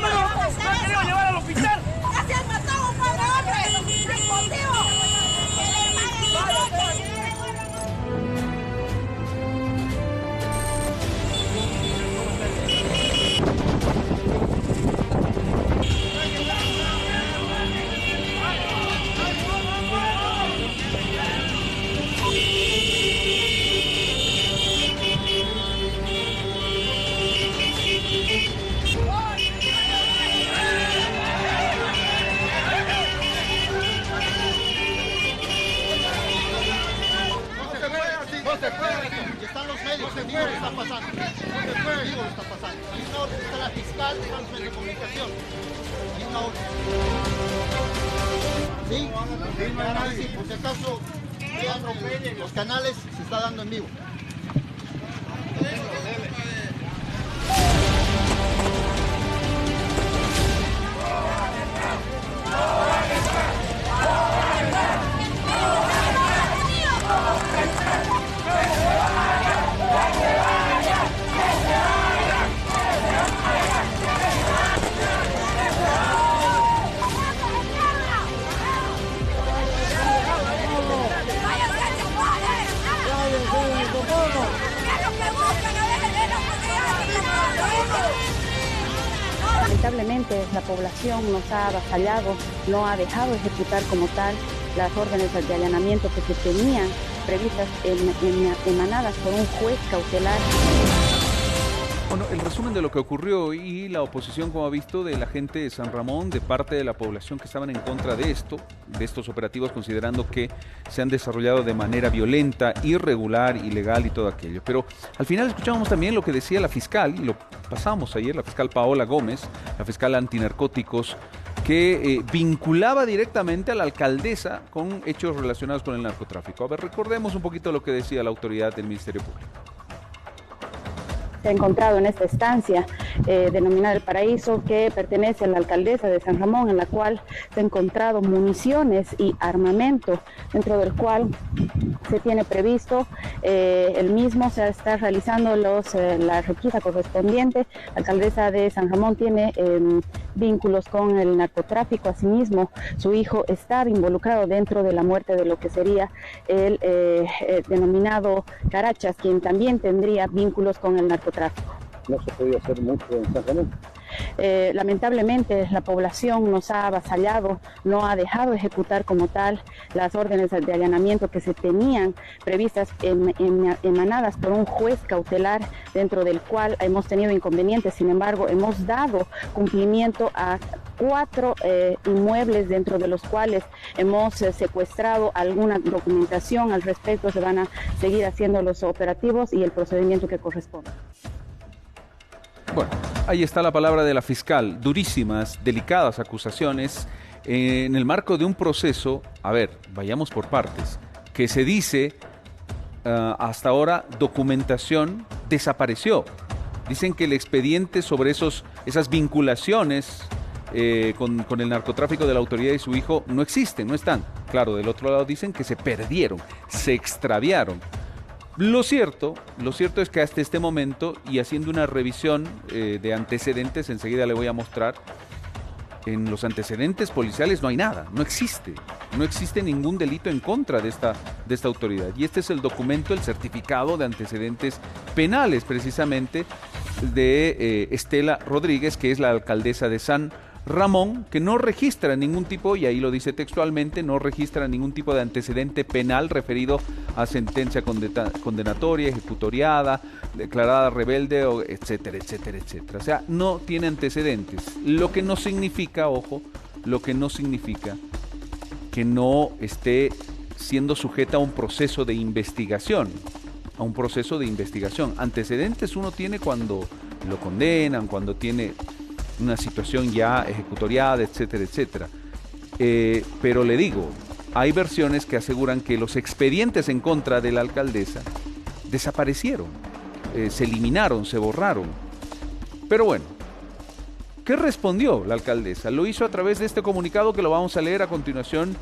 conmigo, me han querido llevar al hospital. ¡Casi han matado a un pobre hombre! ¡Es motivo! Están los medios, digo lo que está pasando. Digo lo que está pasando. Hay una orden, está la fiscal, están los medios de comunicación. Hay una orden. Sí, por si acaso vean los canales, se está dando en vivo. Lamentablemente la población nos ha avasallado, no ha dejado ejecutar como tal las órdenes de allanamiento que se tenían previstas emanadas por un juez cautelar. Bueno, el resumen de lo que ocurrió y la oposición, como ha visto, de la gente de San Ramón, de parte de la población que estaban en contra de estos operativos, considerando que se han desarrollado de manera violenta, irregular, ilegal y todo aquello. Pero al final escuchábamos también lo que decía la fiscal, y lo pasamos ayer, la fiscal Paola Gómez, la fiscal antinarcóticos, que vinculaba directamente a la alcaldesa con hechos relacionados con el narcotráfico. A ver, recordemos un poquito lo que decía la autoridad del Ministerio Público. Se ha encontrado en esta estancia denominada El Paraíso, que pertenece a la alcaldesa de San Ramón, en la cual se han encontrado municiones y armamento, dentro del cual se tiene previsto el mismo. Se está realizando la requisa correspondiente. La alcaldesa de San Ramón tiene vínculos con el narcotráfico. Asimismo, su hijo estaba involucrado dentro de la muerte de lo que sería el denominado Carachas, quien también tendría vínculos con el narcotráfico. No se podía hacer mucho en San Ramón. Lamentablemente la población nos ha avasallado, no ha dejado ejecutar como tal las órdenes de allanamiento que se tenían previstas emanadas por un juez cautelar, dentro del cual hemos tenido inconvenientes. Sin embargo, hemos dado cumplimiento a 4 inmuebles, dentro de los cuales hemos secuestrado alguna documentación al respecto. Se van a seguir haciendo los operativos y el procedimiento que corresponde. Bueno, ahí está la palabra de la fiscal. Durísimas, delicadas acusaciones en el marco de un proceso, a ver, vayamos por partes, que se dice hasta ahora documentación desapareció. Dicen que el expediente sobre esas vinculaciones con el narcotráfico de la autoridad y su hijo no existen, no están. Claro, del otro lado dicen que se perdieron, se extraviaron. Lo cierto es que hasta este momento, y haciendo una revisión de antecedentes, enseguida le voy a mostrar, en los antecedentes policiales no hay nada, no existe ningún delito en contra de esta autoridad. Y este es el documento, el certificado de antecedentes penales, precisamente, de Estela Rodríguez, que es la alcaldesa de San Ramón, que no registra ningún tipo, y ahí lo dice textualmente, no registra ningún tipo de antecedente penal referido a sentencia condenatoria, ejecutoriada, declarada rebelde, etcétera, etcétera, etcétera. O sea, no tiene antecedentes. Lo que no significa, ojo, que no esté siendo sujeta a un proceso de investigación. Antecedentes uno tiene cuando lo condenan, cuando tiene una situación ya ejecutoriada, etcétera, etcétera. Pero le digo, hay versiones que aseguran que los expedientes en contra de la alcaldesa desaparecieron, se eliminaron, se borraron. Pero bueno, ¿qué respondió la alcaldesa? Lo hizo a través de este comunicado que lo vamos a leer a continuación,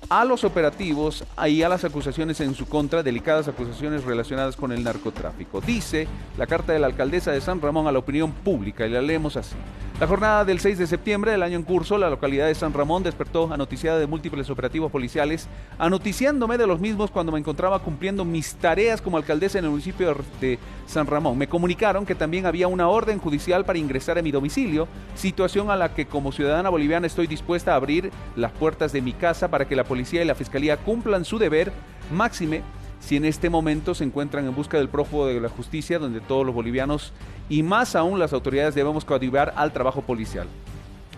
a los operativos y a las acusaciones en su contra, delicadas acusaciones relacionadas con el narcotráfico. Dice la carta de la alcaldesa de San Ramón a la opinión pública, y la leemos así. La jornada del 6 de septiembre del año en curso, la localidad de San Ramón despertó anoticiada de múltiples operativos policiales, anoticiándome de los mismos cuando me encontraba cumpliendo mis tareas como alcaldesa en el municipio de San Ramón. Me comunicaron que también había una orden judicial para ingresar a mi domicilio, situación a la que como ciudadana boliviana estoy dispuesta a abrir las puertas de mi casa para que la policía y la fiscalía cumplan su deber, máxime si en este momento se encuentran en busca del prófugo de la justicia, donde todos los bolivianos y más aún las autoridades debemos coadyuvar al trabajo policial.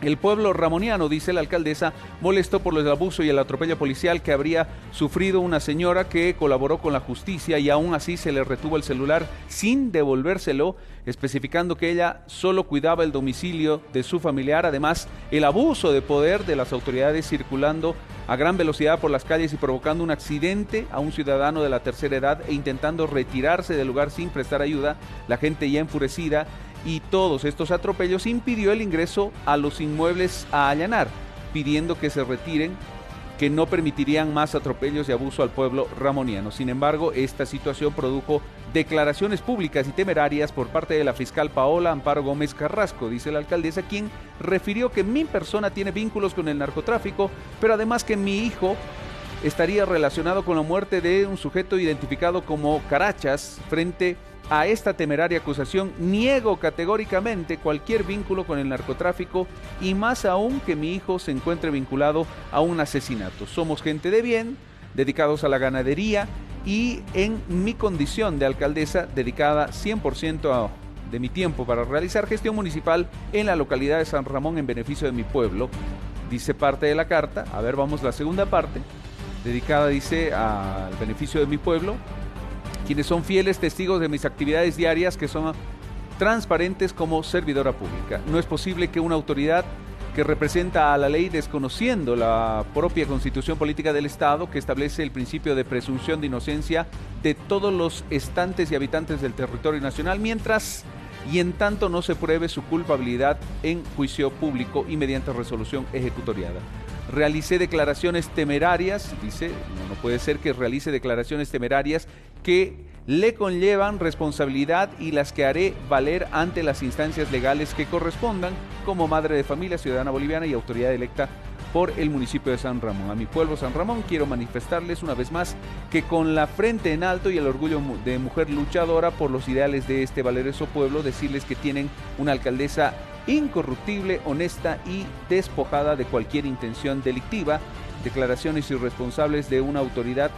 El pueblo ramoniano, dice la alcaldesa, molesto por el abuso y el atropello policial que habría sufrido una señora que colaboró con la justicia y aún así se le retuvo el celular sin devolvérselo, especificando que ella solo cuidaba el domicilio de su familiar. Además, el abuso de poder de las autoridades circulando a gran velocidad por las calles y provocando un accidente a un ciudadano de la tercera edad e intentando retirarse del lugar sin prestar ayuda, la gente ya enfurecida, y todos estos atropellos impidió el ingreso a los inmuebles a allanar, pidiendo que se retiren, que no permitirían más atropellos y abuso al pueblo ramoniano. Sin embargo, esta situación produjo declaraciones públicas y temerarias por parte de la fiscal Paola Amparo Gómez Carrasco, dice la alcaldesa, quien refirió que mi persona tiene vínculos con el narcotráfico, pero además que mi hijo estaría relacionado con la muerte de un sujeto identificado como Carachas. Frente a esta temeraria acusación, niego categóricamente cualquier vínculo con el narcotráfico y más aún que mi hijo se encuentre vinculado a un asesinato. Somos gente de bien, dedicados a la ganadería y en mi condición de alcaldesa dedicada 100% de mi tiempo para realizar gestión municipal en la localidad de San Ramón en beneficio de mi pueblo, dice parte de la carta. A ver, vamos la segunda parte, dedicada, dice, al beneficio de mi pueblo, quienes son fieles testigos de mis actividades diarias que son transparentes como servidora pública. No es posible que una autoridad que representa a la ley desconociendo la propia constitución política del Estado que establece el principio de presunción de inocencia de todos los estantes y habitantes del territorio nacional, mientras y en tanto no se pruebe su culpabilidad en juicio público y mediante resolución ejecutoriada. Realicé declaraciones temerarias, dice, no puede ser que realice declaraciones temerarias que le conllevan responsabilidad y las que haré valer ante las instancias legales que correspondan como madre de familia, ciudadana boliviana y autoridad electa por el municipio de San Ramón. A mi pueblo San Ramón quiero manifestarles una vez más que con la frente en alto y el orgullo de mujer luchadora por los ideales de este valeroso pueblo, decirles que tienen una alcaldesa incorruptible, honesta y despojada de cualquier intención delictiva. Declaraciones irresponsables de una autoridad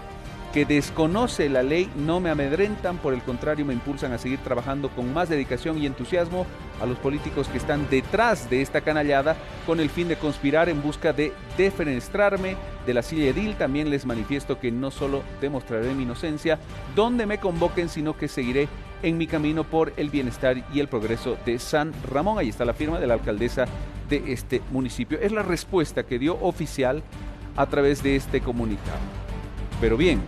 que desconoce la ley no me amedrentan, por el contrario me impulsan a seguir trabajando con más dedicación y entusiasmo a los políticos que están detrás de esta canallada con el fin de conspirar en busca de defenestrarme de la silla edil. También les manifiesto que no solo demostraré mi inocencia donde me convoquen, sino que seguiré en mi camino por el bienestar y el progreso de San Ramón. Ahí está la firma de la alcaldesa de este municipio. Es la respuesta que dio oficial a través de este comunicado. Pero bien,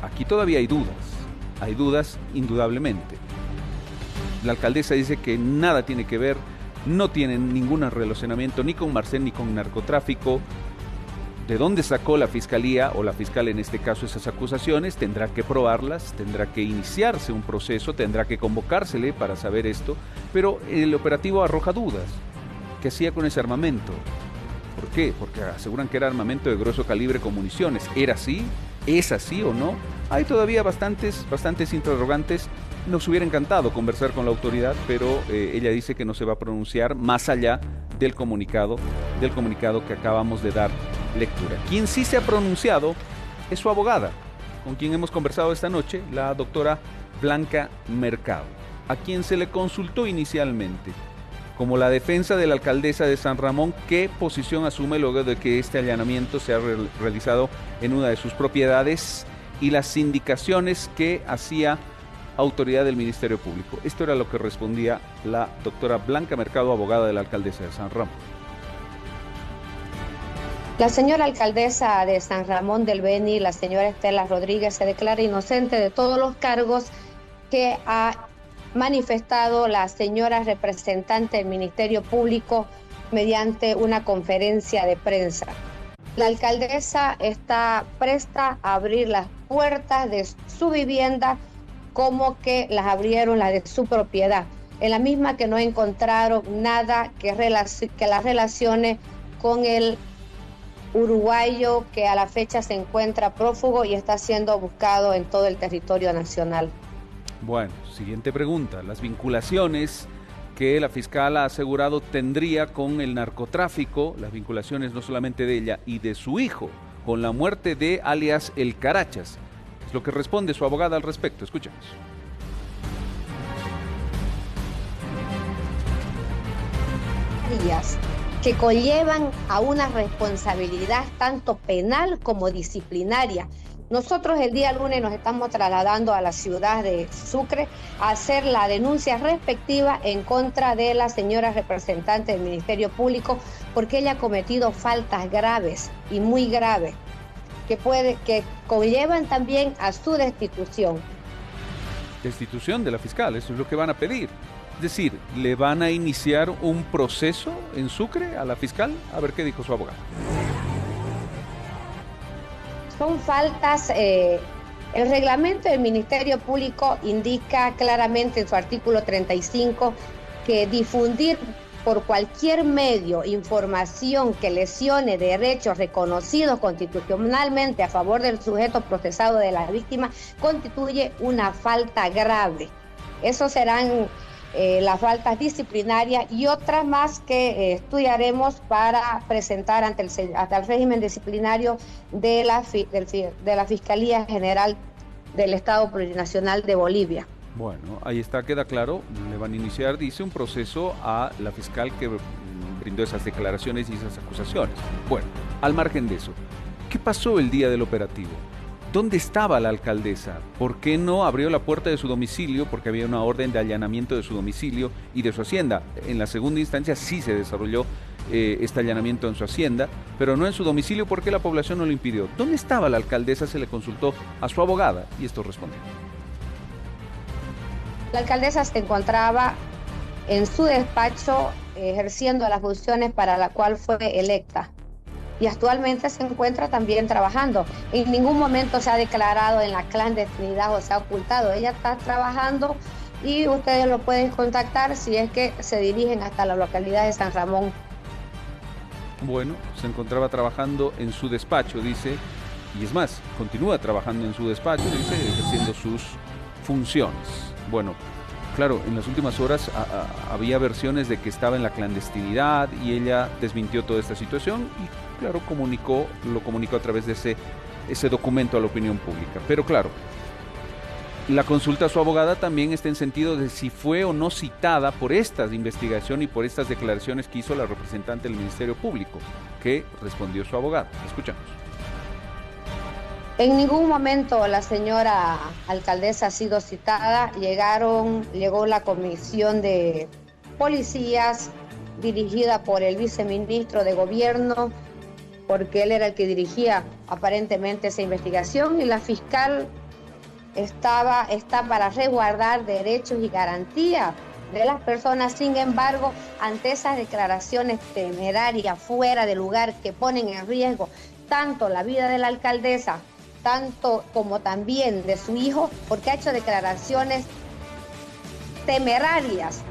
aquí todavía hay dudas indudablemente. La alcaldesa dice que nada tiene que ver, no tiene ningún relacionamiento ni con Marcel ni con narcotráfico. ¿De dónde sacó la fiscalía o la fiscal en este caso esas acusaciones? Tendrá que probarlas, tendrá que iniciarse un proceso, tendrá que convocársele para saber esto, pero el operativo arroja dudas. ¿Qué hacía con ese armamento? ¿Por qué? Porque aseguran que era armamento de grueso calibre con municiones. ¿Era así? ¿Es así o no? Hay todavía bastantes interrogantes. Nos hubiera encantado conversar con la autoridad, pero ella dice que no se va a pronunciar más allá del comunicado que acabamos de dar lectura. Quien sí se ha pronunciado es su abogada, con quien hemos conversado esta noche, la doctora Blanca Mercado, a quien se le consultó inicialmente como la defensa de la alcaldesa de San Ramón, qué posición asume luego de que este allanamiento se ha realizado en una de sus propiedades y las indicaciones que hacía autoridad del Ministerio Público. Esto era lo que respondía la doctora Blanca Mercado, abogada de la alcaldesa de San Ramón. La señora alcaldesa de San Ramón del Beni, la señora Estela Rodríguez, se declara inocente de todos los cargos que ha manifestado la señora representante del Ministerio Público mediante una conferencia de prensa. La alcaldesa está presta a abrir las puertas de su vivienda como que las abrieron las de su propiedad. en la misma que no encontraron nada que la relacione con el uruguayo que a la fecha se encuentra prófugo y está siendo buscado en todo el territorio nacional. Bueno, siguiente pregunta. Las vinculaciones que la fiscal ha asegurado tendría con el narcotráfico, las vinculaciones no solamente de ella y de su hijo, con la muerte de alias El Carachas. Es lo que responde su abogada al respecto. Escuchemos. Que conllevan a una responsabilidad tanto penal como disciplinaria. Nosotros el día lunes nos estamos trasladando a la ciudad de Sucre a hacer la denuncia respectiva en contra de la señora representante del Ministerio Público porque ella ha cometido faltas graves y muy graves que conllevan también a su destitución. Destitución de la fiscal, eso es lo que van a pedir. Es decir, ¿le van a iniciar un proceso en Sucre a la fiscal? A ver qué dijo su abogado. Son faltas, el reglamento del Ministerio Público indica claramente en su artículo 35 que difundir por cualquier medio información que lesione derechos reconocidos constitucionalmente a favor del sujeto procesado de la víctima constituye una falta grave. Esos serán las faltas disciplinarias y otras más que estudiaremos para presentar ante el régimen disciplinario de la Fiscalía General del Estado Plurinacional de Bolivia. Bueno, ahí está, queda claro, le van a iniciar, dice, un proceso a la fiscal que brindó esas declaraciones y esas acusaciones. Bueno, al margen de eso, ¿qué pasó el día del operativo? ¿Dónde estaba la alcaldesa? ¿Por qué no abrió la puerta de su domicilio? Porque había una orden de allanamiento de su domicilio y de su hacienda. En la segunda instancia sí se desarrolló este allanamiento en su hacienda, pero no en su domicilio porque la población no lo impidió. ¿Dónde estaba la alcaldesa? Se le consultó a su abogada y esto respondió. La alcaldesa se encontraba en su despacho ejerciendo las funciones para la cual fue electa. Y actualmente se encuentra también trabajando. En ningún momento se ha declarado en la clandestinidad o se ha ocultado. Ella está trabajando y ustedes lo pueden contactar si es que se dirigen hasta la localidad de San Ramón. Bueno, se encontraba trabajando en su despacho, dice, y es más, continúa trabajando en su despacho, dice, ejerciendo sus funciones. Bueno, claro, en las últimas horas había versiones de que estaba en la clandestinidad y ella desmintió toda esta situación y claro, lo comunicó a través de ese documento a la opinión pública. Pero claro, la consulta a su abogada también está en sentido de si fue o no citada por esta investigación y por estas declaraciones que hizo la representante del Ministerio Público, que respondió su abogada. Escuchamos. En ningún momento la señora alcaldesa ha sido citada. Llegó la comisión de policías dirigida por el viceministro de Gobierno, porque él era el que dirigía aparentemente esa investigación, y la fiscal está para resguardar derechos y garantías de las personas. Sin embargo, ante esas declaraciones temerarias fuera de lugar que ponen en riesgo tanto la vida de la alcaldesa, tanto como también de su hijo, porque ha hecho declaraciones temerarias,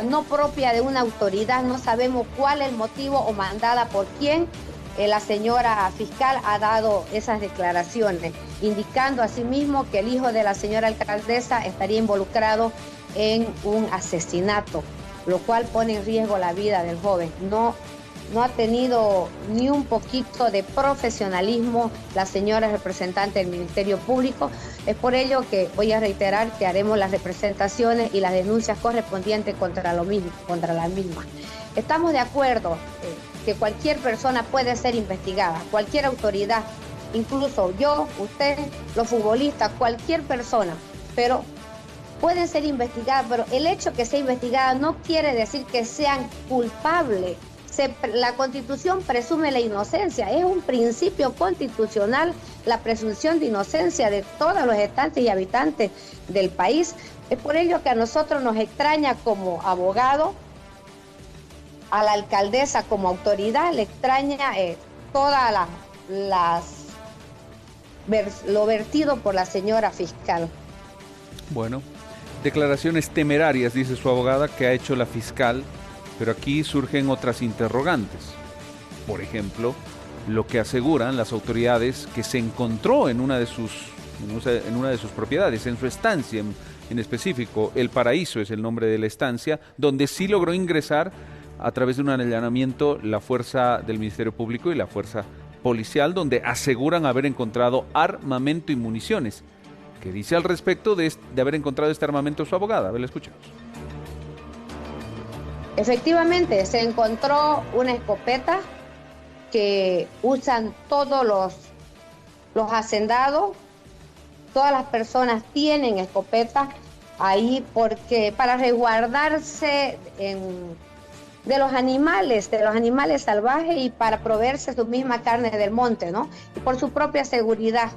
no propia de una autoridad, no sabemos cuál es el motivo o mandada por quién. La señora fiscal ha dado esas declaraciones, indicando asimismo que el hijo de la señora alcaldesa estaría involucrado en un asesinato, lo cual pone en riesgo la vida del joven. No ha tenido ni un poquito de profesionalismo la señora representante del Ministerio Público. Es por ello que voy a reiterar que haremos las representaciones y las denuncias correspondientes contra la misma. Estamos de acuerdo que cualquier persona puede ser investigada, cualquier autoridad, incluso yo, usted, los futbolistas, cualquier persona, pero pueden ser investigadas, pero el hecho que sea investigada no quiere decir que sean culpables. La Constitución presume la inocencia, es un principio constitucional la presunción de inocencia de todos los estantes y habitantes del país. Es por ello que a nosotros nos extraña como abogado, a la alcaldesa como autoridad le extraña lo vertido por la señora fiscal. Bueno, Declaraciones temerarias, dice su abogada, que ha hecho la fiscal, pero aquí surgen otras interrogantes. Por ejemplo, lo que aseguran las autoridades que se encontró en una de sus propiedades, en su estancia en específico. El Paraíso es el nombre de la estancia, donde sí logró ingresar a través de un allanamiento la fuerza del Ministerio Público y la fuerza policial, donde aseguran haber encontrado armamento y municiones. ¿Qué dice al respecto de haber encontrado este armamento su abogada? A ver, la escuchamos. Efectivamente, se encontró una escopeta que usan todos los hacendados. Todas las personas tienen escopetas ahí porque para resguardarse de los animales salvajes y para proveerse su misma carne del monte, ¿no? Y por su propia seguridad.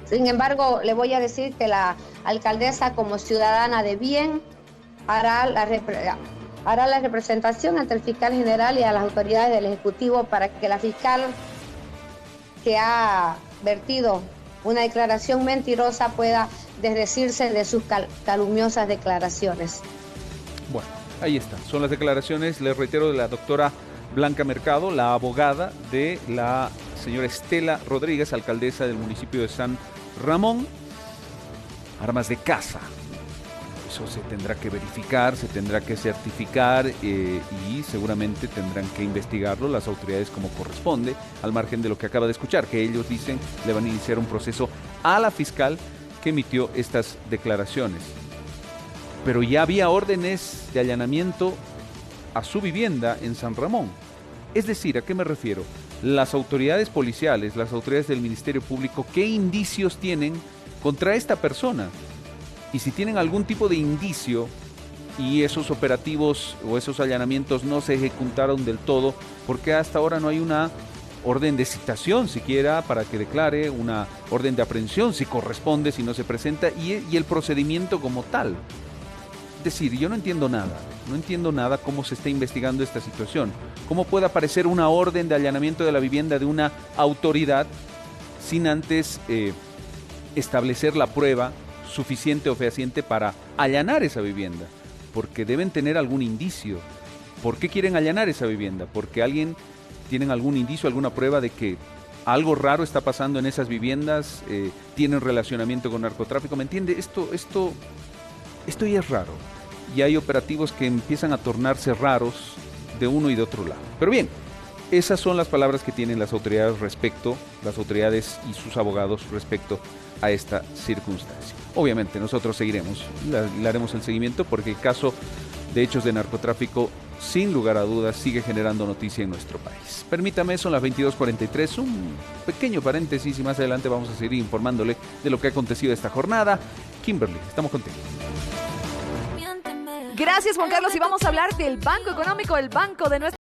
Sin embargo, le voy a decir que la alcaldesa, como ciudadana de bien, hará la representación ante el fiscal general y a las autoridades del Ejecutivo para que la fiscal que ha vertido una declaración mentirosa pueda desdecirse de sus calumniosas declaraciones. Bueno, ahí está. Son las declaraciones, les reitero, de la doctora Blanca Mercado, la abogada de la señora Estela Rodríguez, alcaldesa del municipio de San Ramón. Armas de caza. Eso se tendrá que verificar, se tendrá que certificar y seguramente tendrán que investigarlo las autoridades como corresponde, al margen de lo que acaba de escuchar, que ellos dicen le van a iniciar un proceso a la fiscal que emitió estas declaraciones. Pero ya había órdenes de allanamiento a su vivienda en San Ramón. Es decir, ¿a qué me refiero? Las autoridades policiales, las autoridades del Ministerio Público, ¿qué indicios tienen contra esta persona? Y si tienen algún tipo de indicio y esos operativos o esos allanamientos no se ejecutaron del todo, ¿por qué hasta ahora no hay una orden de citación siquiera para que declare, una orden de aprehensión si corresponde, si no se presenta, y el procedimiento como tal? Es decir, yo no entiendo nada cómo se está investigando esta situación. ¿Cómo puede aparecer una orden de allanamiento de la vivienda de una autoridad sin antes establecer la prueba suficiente o fehaciente para allanar esa vivienda? Porque deben tener algún indicio. ¿Por qué quieren allanar esa vivienda? Porque tienen algún indicio, alguna prueba de que algo raro está pasando en esas viviendas, tienen relacionamiento con narcotráfico. ¿Me entiende? Esto ya es raro. Y hay operativos que empiezan a tornarse raros de uno y de otro lado. Pero bien, esas son las palabras que tienen las autoridades y sus abogados respecto a esta circunstancia. Obviamente nosotros seguiremos, le haremos el seguimiento porque el caso de hechos de narcotráfico, sin lugar a dudas, sigue generando noticia en nuestro país. Permítame, son las 22:43, un pequeño paréntesis y más adelante vamos a seguir informándole de lo que ha acontecido esta jornada. Kimberly, estamos contigo. Gracias, Juan Carlos, y vamos a hablar del Banco Económico, el banco de nuestra